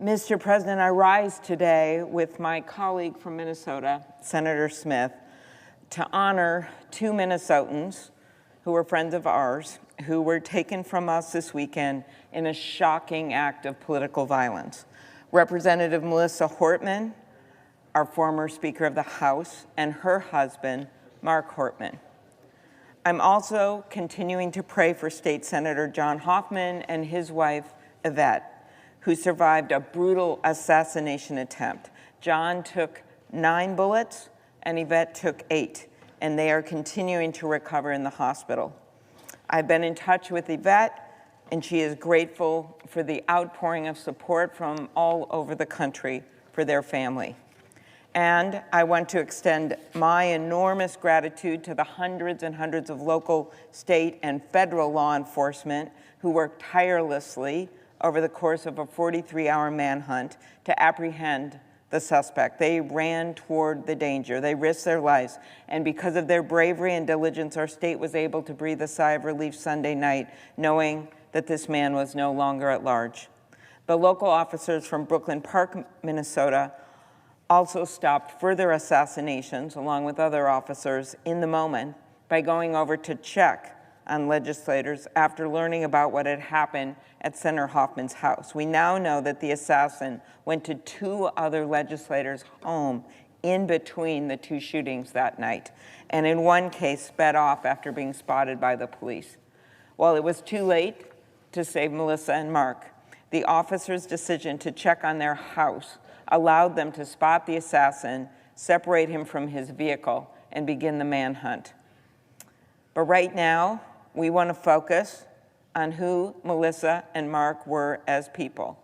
Mr. President, I rise today with my colleague from Minnesota, Senator Smith, to honor two Minnesotans who were friends of ours who were taken from us this weekend in a shocking act of political violence. Representative Melissa Hortman, our former Speaker of the House, and her husband, Mark Hortman. I'm also continuing to pray for State Senator John Hoffman and his wife, Yvette, who survived a brutal assassination attempt. John took 9 bullets and Yvette took 8, and they are continuing to recover in the hospital. I've been in touch with Yvette, and she is grateful for the outpouring of support from all over the country for their family. And I want to extend my enormous gratitude to the hundreds and hundreds of local, state, and federal law enforcement who worked tirelessly over the course of a 43-hour manhunt to apprehend the suspect. They ran toward the danger. They risked their lives. And because of their bravery and diligence, our state was able to breathe a sigh of relief Sunday night, knowing that this man was no longer at large. The local officers from Brooklyn Park, Minnesota, also stopped further assassinations, along with other officers, in the moment by going over to check on legislators after learning about what had happened at Senator Hoffman's house. We now know that the assassin went to 2 other legislators' home in between the 2 shootings that night, and in one case sped off after being spotted by the police. While it was too late to save Melissa and Mark, the officers' decision to check on their house allowed them to spot the assassin, separate him from his vehicle, and begin the manhunt. But right now, we want to focus on who Melissa and Mark were as people.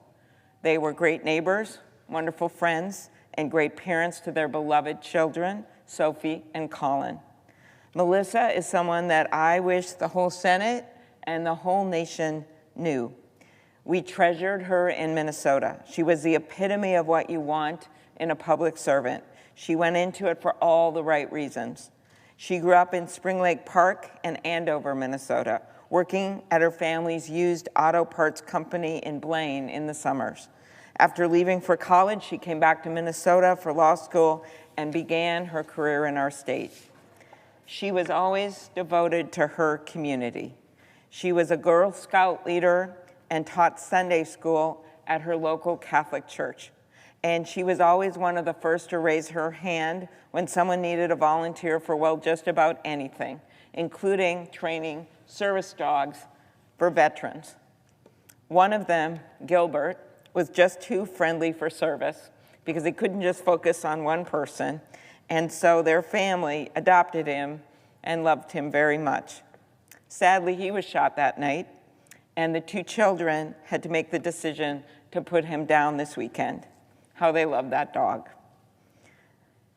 They were great neighbors, wonderful friends, and great parents to their beloved children, Sophie and Colin. Melissa is someone that I wish the whole Senate and the whole nation knew. We treasured her in Minnesota. She was the epitome of what you want in a public servant. She went into it for all the right reasons. She grew up in Spring Lake Park in Andover, Minnesota, working at her family's used auto parts company in Blaine in the summers. After leaving for college, she came back to Minnesota for law school and began her career in our state. She was always devoted to her community. She was a Girl Scout leader and taught Sunday school at her local Catholic church. And she was always one of the first to raise her hand when someone needed a volunteer for, well, just about anything, including training service dogs for veterans. One of them, Gilbert, was just too friendly for service because he couldn't just focus on one person, and so their family adopted him and loved him very much. Sadly, he was shot that night, and the 2 children had to make the decision to put him down this weekend. How they love that dog.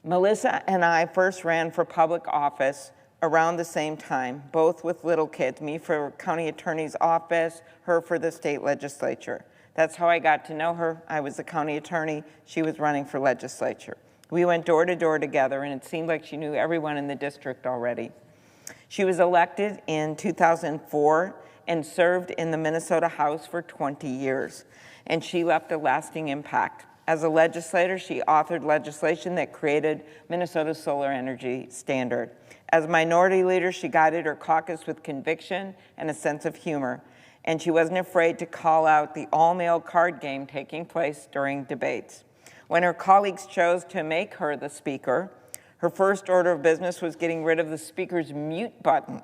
Melissa and I first ran for public office around the same time, both with little kids, me for county attorney's office, her for the state legislature. That's how I got to know her. I was the county attorney, she was running for legislature. We went door to door together, and it seemed like she knew everyone in the district already. She was elected in 2004 and served in the Minnesota House for 20 years, and she left a lasting impact. As a legislator, she authored legislation that created Minnesota's solar energy standard. As minority leader, she guided her caucus with conviction and a sense of humor, and she wasn't afraid to call out the all-male card game taking place during debates. When her colleagues chose to make her the speaker, her first order of business was getting rid of the speaker's mute button.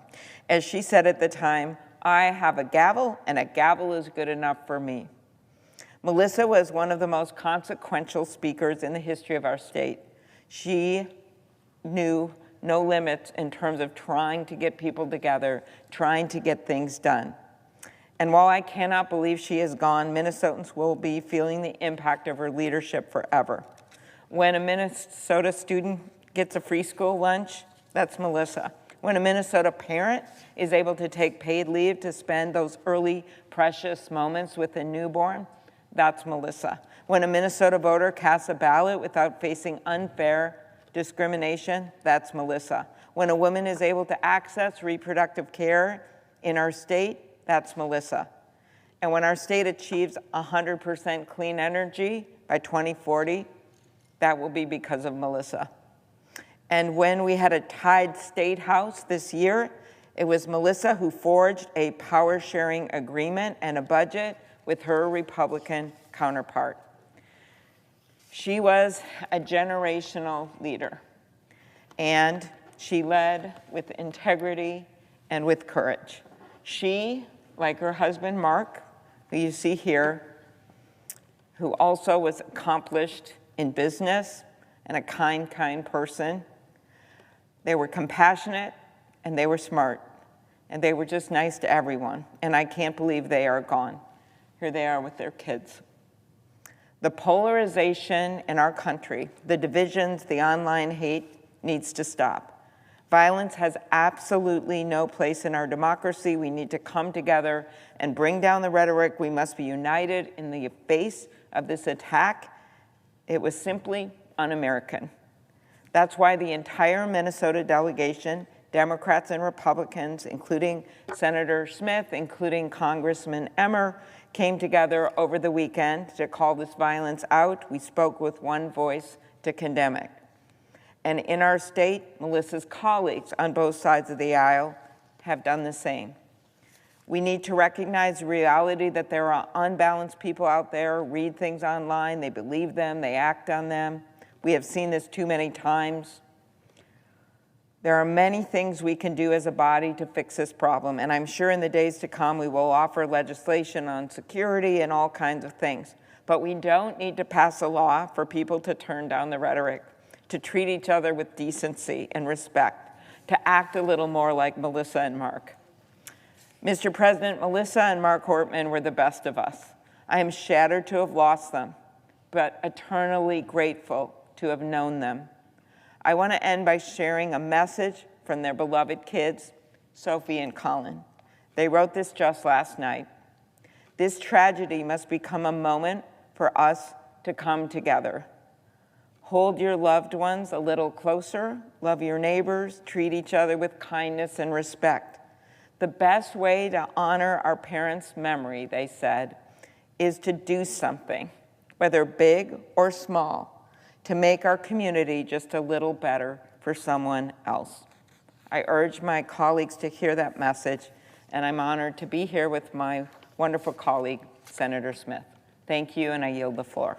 As she said at the time, "I have a gavel, and a gavel is good enough for me." Melissa was one of the most consequential speakers in the history of our state. She knew no limits in terms of trying to get people together, trying to get things done. And while I cannot believe she is gone, Minnesotans will be feeling the impact of her leadership forever. When a Minnesota student gets a free school lunch, that's Melissa. When a Minnesota parent is able to take paid leave to spend those early, precious moments with a newborn, that's Melissa. When a Minnesota voter casts a ballot without facing unfair discrimination, that's Melissa. When a woman is able to access reproductive care in our state, that's Melissa. And when our state achieves 100% clean energy by 2040, that will be because of Melissa. And when we had a tied state house this year, it was Melissa who forged a power-sharing agreement and a budget with her Republican counterpart. She was a generational leader, and she led with integrity and with courage. She, like her husband Mark, who you see here, who also was accomplished in business and a kind person, they were compassionate and they were smart and they were just nice to everyone. And I can't believe they are gone. Here they are with their kids. The polarization in our country, the divisions, the online hate needs to stop. Violence has absolutely no place in our democracy. We need to come together and bring down the rhetoric. We must be united in the face of this attack. It was simply un-American. That's why the entire Minnesota delegation, Democrats and Republicans, including Senator Smith, including Congressman Emmer, came together over the weekend to call this violence out. We spoke with one voice to condemn it. And in our state, Melissa's colleagues on both sides of the aisle have done the same. We need to recognize the reality that there are unbalanced people out there, read things online, they believe them, they act on them. We have seen this too many times. There are many things we can do as a body to fix this problem, and I'm sure in the days to come we will offer legislation on security and all kinds of things. But we don't need to pass a law for people to turn down the rhetoric, to treat each other with decency and respect, to act a little more like Melissa and Mark. Mr. President, Melissa and Mark Hortman were the best of us. I am shattered to have lost them, but eternally grateful to have known them. I want to end by sharing a message from their beloved kids, Sophie and Colin. They wrote this just last night. This tragedy must become a moment for us to come together. Hold your loved ones a little closer, love your neighbors, treat each other with kindness and respect. The best way to honor our parents' memory, they said, is to do something, whether big or small, to make our community just a little better for someone else. I urge my colleagues to hear that message, and I'm honored to be here with my wonderful colleague, Senator Smith. Thank you, and I yield the floor.